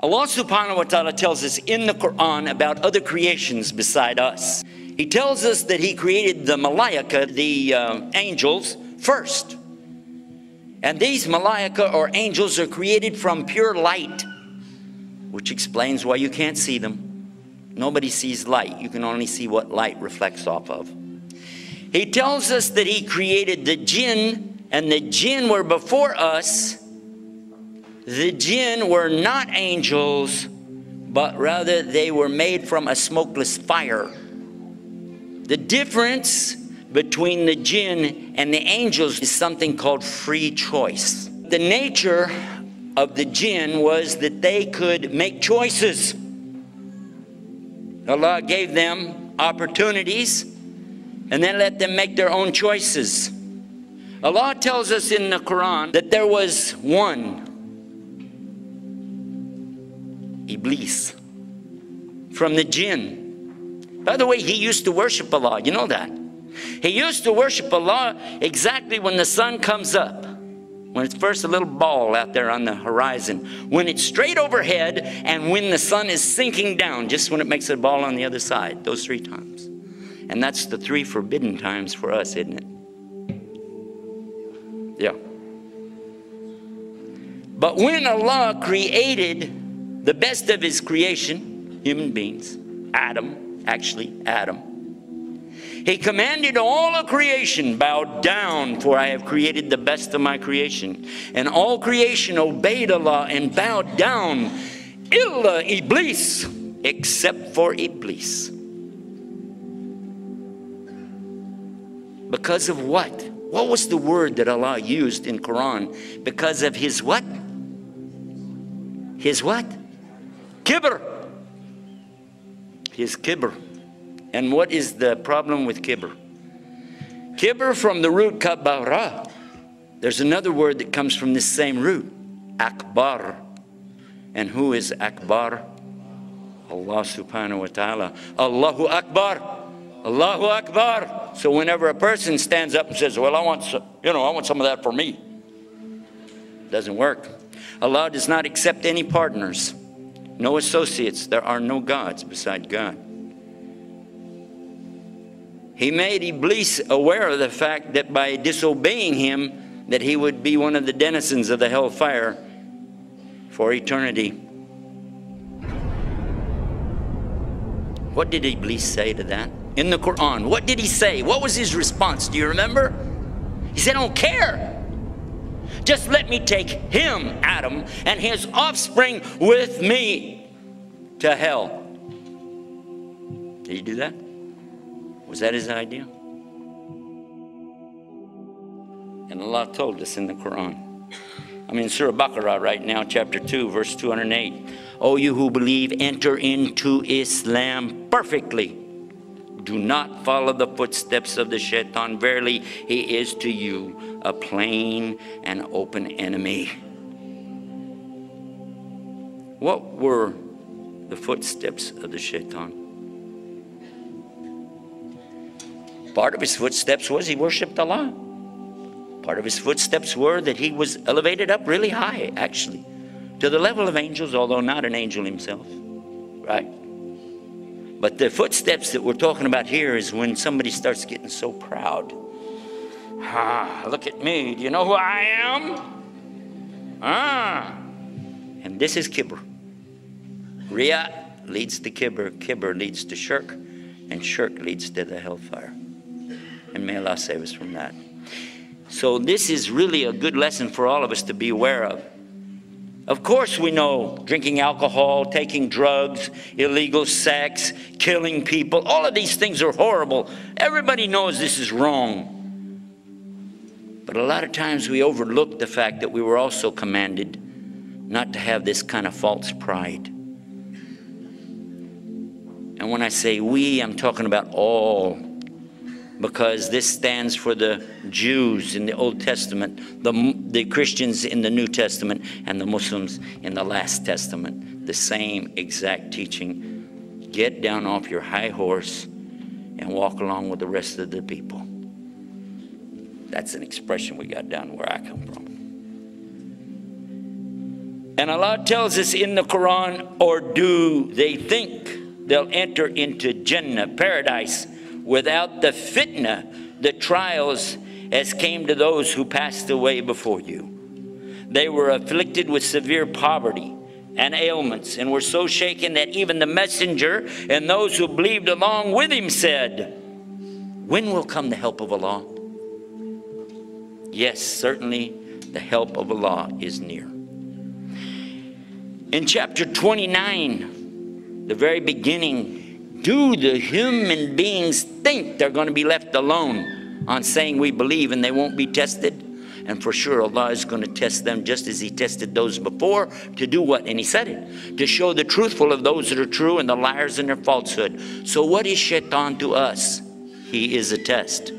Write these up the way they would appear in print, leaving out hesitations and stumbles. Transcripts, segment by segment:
Allah subhanahu wa ta'ala tells us in the Quran about other creations beside us. He tells us that He created the malaika, the angels, first. And these malaika or angels are created from pure light, which explains why you can't see them. Nobody sees light. You can only see what light reflects off of. He tells us that He created the jinn, and the jinn were before us. The jinn were not angels, but rather they were made from a smokeless fire. The difference between the jinn and the angels is something called free choice. The nature of the jinn was that they could make choices. Allah gave them opportunities and then let them make their own choices. Allah tells us in the Quran that there was one, Iblis, from the jinn. By the way, he used to worship Allah, you know that. He used to worship Allah exactly when the sun comes up, when it's first a little ball out there on the horizon, when it's straight overhead, and when the sun is sinking down, just when it makes a ball on the other side, those 3 times. And that's the 3 forbidden times for us, isn't it? Yeah. But when Allah created the best of His creation, human beings, Adam, He commanded all of creation, bow down, for I have created the best of my creation. And all creation obeyed Allah and bowed down, illa Iblis, except for Iblis. Because of what? What was the word that Allah used in Quran? Because of his what? His what? Kibr. His kibr. And what is the problem with kibr? Kibr from the root kabara. There's another word that comes from this same root, akbar. And who is akbar? Allah subhanahu wa ta'ala. Allahu Akbar. Allahu Akbar. So whenever a person stands up and says, well, I want some of that for me, doesn't work. Allah does not accept any partners, no associates. There are no gods beside God. He made Iblis aware of the fact that by disobeying Him, that he would be one of the denizens of the hellfire for eternity. What did Iblis say to that? In the Quran, what did he say? What was his response? Do you remember? He said, I don't care. Just let me take him, Adam, and his offspring with me to hell. Did he do that? Was that his idea? And Allah told us in the Quran. I'm in Surah Baqarah right now, chapter 2, verse 208. O you who believe, enter into Islam perfectly. Do not follow the footsteps of the shaitan. Verily, he is to you a plain and open enemy. What were the footsteps of the shaitan? Part of his footsteps was he worshipped Allah. Part of his footsteps were that he was elevated up really high, actually, to the level of angels, although not an angel himself, right? But the footsteps that we're talking about here is when somebody starts getting so proud. Look at me. Do you know who I am? And this is kibr. Riya leads to kibr. Kibr leads to shirk. And shirk leads to the hellfire. And may Allah save us from that. So this is really a good lesson for all of us to be aware of. Of course we know drinking alcohol, taking drugs, illegal sex, killing people, all of these things are horrible. Everybody knows this is wrong. But a lot of times we overlook the fact that we were also commanded not to have this kind of false pride. And when I say we, I'm talking about all. Because this stands for the Jews in the Old Testament, the Christians in the New Testament, and the Muslims in the Last Testament. The same exact teaching. Get down off your high horse and walk along with the rest of the people. That's an expression we got down where I come from. And Allah tells us in the Quran, or do they think they'll enter into Jannah, paradise, without the fitna, the trials, as came to those who passed away before you? They were afflicted with severe poverty and ailments, and were so shaken that even the messenger and those who believed along with him said, when will come the help of Allah? Yes, certainly the help of Allah is near. In chapter 29, the very beginning, do the human beings think they're going to be left alone on saying we believe and they won't be tested? And for sure, Allah is going to test them just as He tested those before. To do what? And He said it. To show the truthful of those that are true and the liars in their falsehood. So what is shaitan to us? He is a test.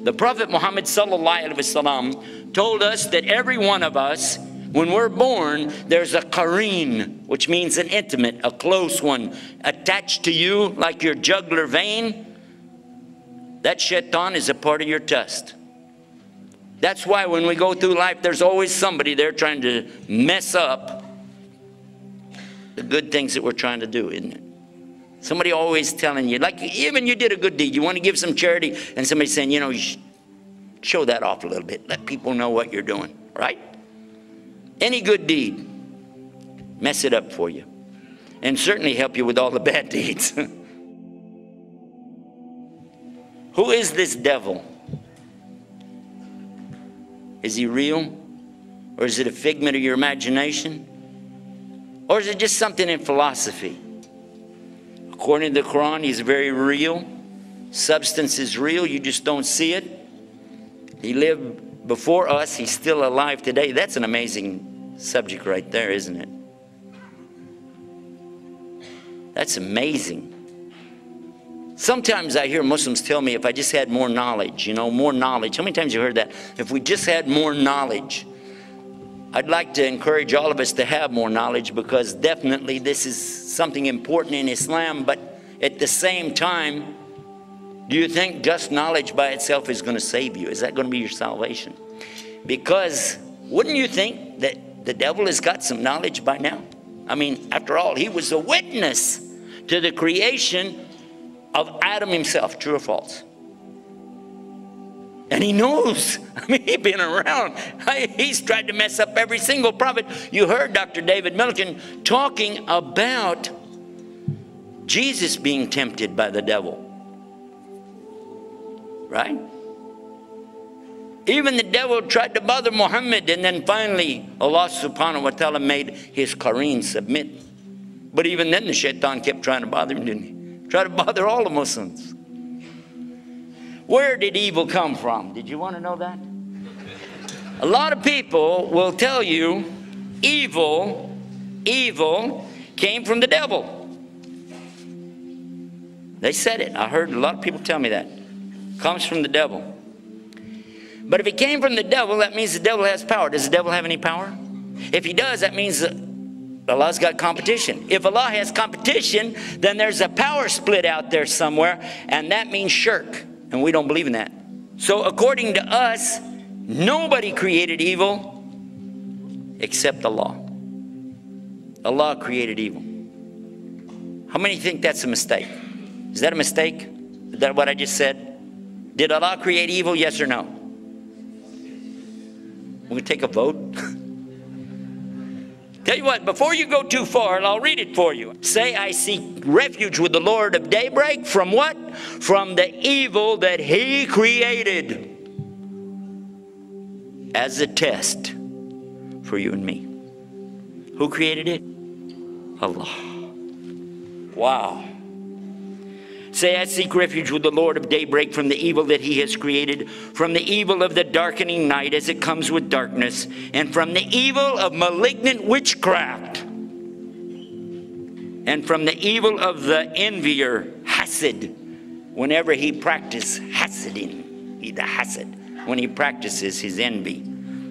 The Prophet Muhammad sallallahu alaihi wasallam told us that every one of us, when we're born, there's a qareen, which means an intimate, a close one, attached to you like your jugular vein. That shaitan is a part of your test. That's why when we go through life, there's always somebody there trying to mess up the good things that we're trying to do, isn't it? Somebody always telling you, like even you did a good deed, you want to give some charity, and somebody saying, you know, you show that off a little bit. Let people know what you're doing, right? Any good deed, mess it up for you. And certainly help you with all the bad deeds. Who is this devil? Is he real? Or is it a figment of your imagination? Or is it just something in philosophy? According to the Quran, he's very real. Substance is real, you just don't see it. He lived before us, he's still alive today. That's an amazing subject right there, isn't it? That's amazing. Sometimes I hear Muslims tell me if I just had more knowledge, you know, more knowledge. How many times you heard that? If we just had more knowledge. I'd like to encourage all of us to have more knowledge, because definitely this is something important in Islam, but at the same time, do you think just knowledge by itself is going to save you? Is that going to be your salvation? Because wouldn't you think that the devil has got some knowledge by now? I mean, after all, he was a witness to the creation of Adam himself, true or false? And he knows. I mean, he's been around. He's tried to mess up every single prophet. You heard Dr. David Milliken talking about Jesus being tempted by the devil. Right? Even the devil tried to bother Muhammad, and then finally Allah subhanahu wa ta'ala made his qareen submit. But even then the shaitan kept trying to bother him, didn't he? Try to bother all the Muslims. Where did evil come from? Did you want to know that? A lot of people will tell you evil came from the devil. They said it. I heard a lot of people tell me that. Comes from the devil. But if it came from the devil, that means the devil has power. Does the devil have any power? If he does, that means that Allah's got competition. If Allah has competition, then there's a power split out there somewhere, and that means shirk. And we don't believe in that. So according to us, nobody created evil except Allah. Allah created evil. How many think that's a mistake? Is that a mistake? Is that what I just said? Did Allah create evil, yes or no? We're going to take a vote. Tell you what, before you go too far, and I'll read it for you. Say, I seek refuge with the Lord of daybreak. From what? From the evil that He created as a test for you and me. Who created it? Allah. Wow. Say, I seek refuge with the Lord of daybreak from the evil that He has created, from the evil of the darkening night as it comes with darkness, and from the evil of malignant witchcraft, and from the evil of the envier, hasad, whenever he practices hasadin, the hasad, when he practices his envy.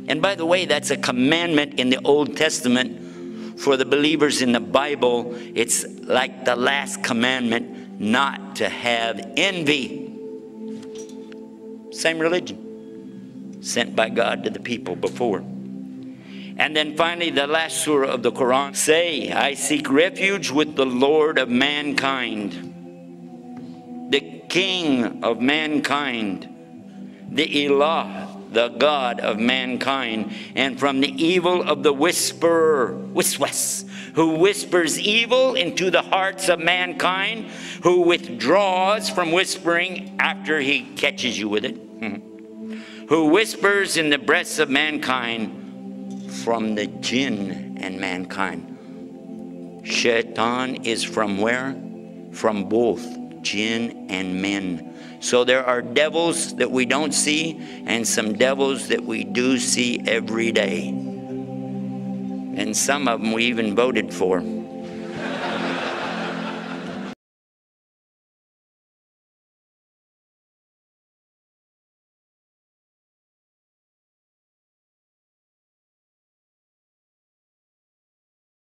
And by the way, that's a commandment in the Old Testament for the believers in the Bible. It's like the last commandment, not to have envy. Same religion sent by God to the people before. And then finally, the last surah of the Quran. Say, I seek refuge with the Lord of mankind, the King of mankind, the Ilah, the God of mankind, and from the evil of the whisperer, Wiswas, who whispers evil into the hearts of mankind, who withdraws from whispering after he catches you with it, who whispers in the breasts of mankind, from the jinn and mankind. Shaitan is from where? From both jinn and men. So there are devils that we don't see and some devils that we do see every day. And some of them we even voted for.